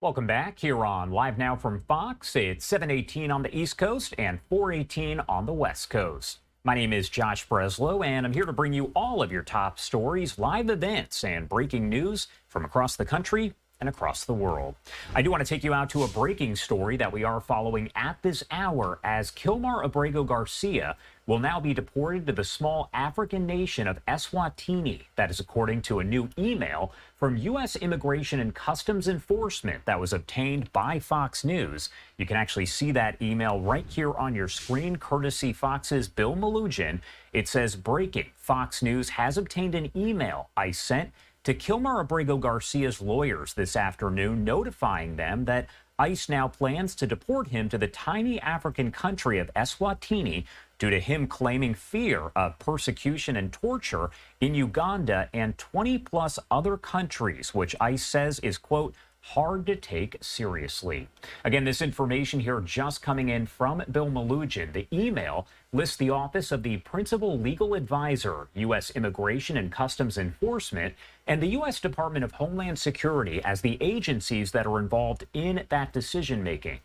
Welcome back here on Live Now from Fox. It's 7:18 on the East Coast and 4:18 on the West Coast. My name is Josh Breslow, and I'm here to bring you all of your top stories, live events, and breaking news from across the country and across the world. I do want to take you out to a breaking story that we are following at this hour, as Kilmar Abgrego Garcia will now be deported to the small African nation of Eswatini. That is according to a new email from U.S. Immigration and Customs Enforcement that was obtained by Fox News. You can actually see that email right here on your screen, courtesy Fox's Bill Malugin. It says, breaking: Fox News has obtained an email I sent to Kilmar Abgrego Garcia's lawyers this afternoon, notifying them that ICE now plans to deport him to the tiny African country of Eswatini due to him claiming fear of persecution and torture in Uganda and 20-plus other countries, which ICE says is, quote, hard to take seriously. Again, this information here just coming in from Bill Malugin. The email lists the Office of the Principal Legal Advisor, U.S. Immigration and Customs Enforcement, and the U.S. Department of Homeland Security as the agencies that are involved in that decision-making.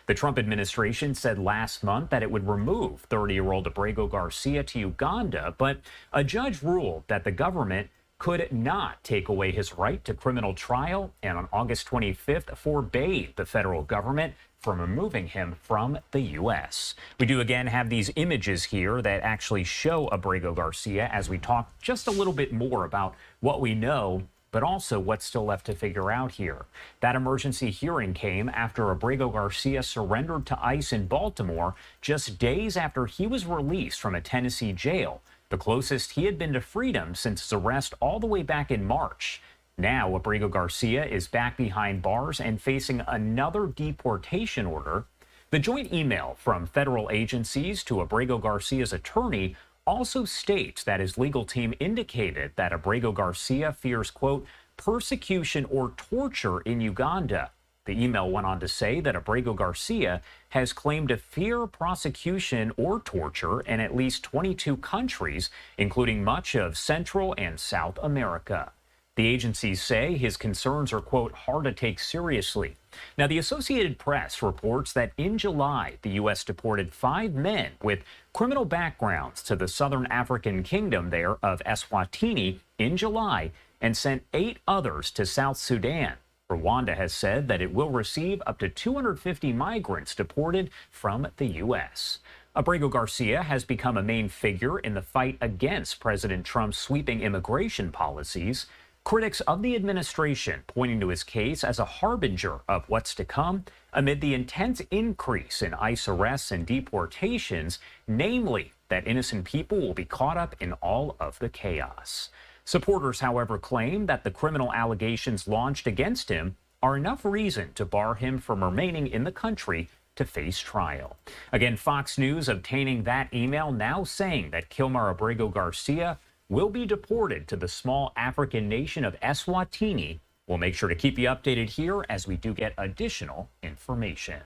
The Trump administration said last month that it would remove 30-year-old Abrego Garcia to Uganda, but a judge ruled that the government could not take away his right to criminal trial, and on August 25th forbade the federal government from removing him from the U.S. We do again have these images here that actually show Abrego Garcia as we talk just a little bit more about what we know, but also what's still left to figure out here. That emergency hearing came after Abrego Garcia surrendered to ICE in Baltimore just days after he was released from a Tennessee jail, the closest he had been to freedom since his arrest all the way back in March. Now, Abrego Garcia is back behind bars and facing another deportation order. The joint email from federal agencies to Abrego Garcia's attorney also states that his legal team indicated that Abrego Garcia fears, quote, persecution or torture in Uganda. The email went on to say that Abrego Garcia has claimed to fear prosecution or torture in at least 22 countries, including much of Central and South America. The agencies say his concerns are, quote, hard to take seriously. Now, the Associated Press reports that in July, the U.S. deported 5 men with criminal backgrounds to the southern African kingdom there of Eswatini in July and sent 8 others to South Sudan. Rwanda has said that it will receive up to 250 migrants deported from the U.S. Abrego Garcia has become a main figure in the fight against President Trump's sweeping immigration policies. Critics of the administration pointing to his case as a harbinger of what's to come amid the intense increase in ICE arrests and deportations, namely that innocent people will be caught up in all of the chaos. Supporters, however, claim that the criminal allegations launched against him are enough reason to bar him from remaining in the country to face trial. Again, Fox News obtaining that email now saying that Kilmar Abgrego Garcia will be deported to the small African nation of Eswatini. We'll make sure to keep you updated here as we do get additional information.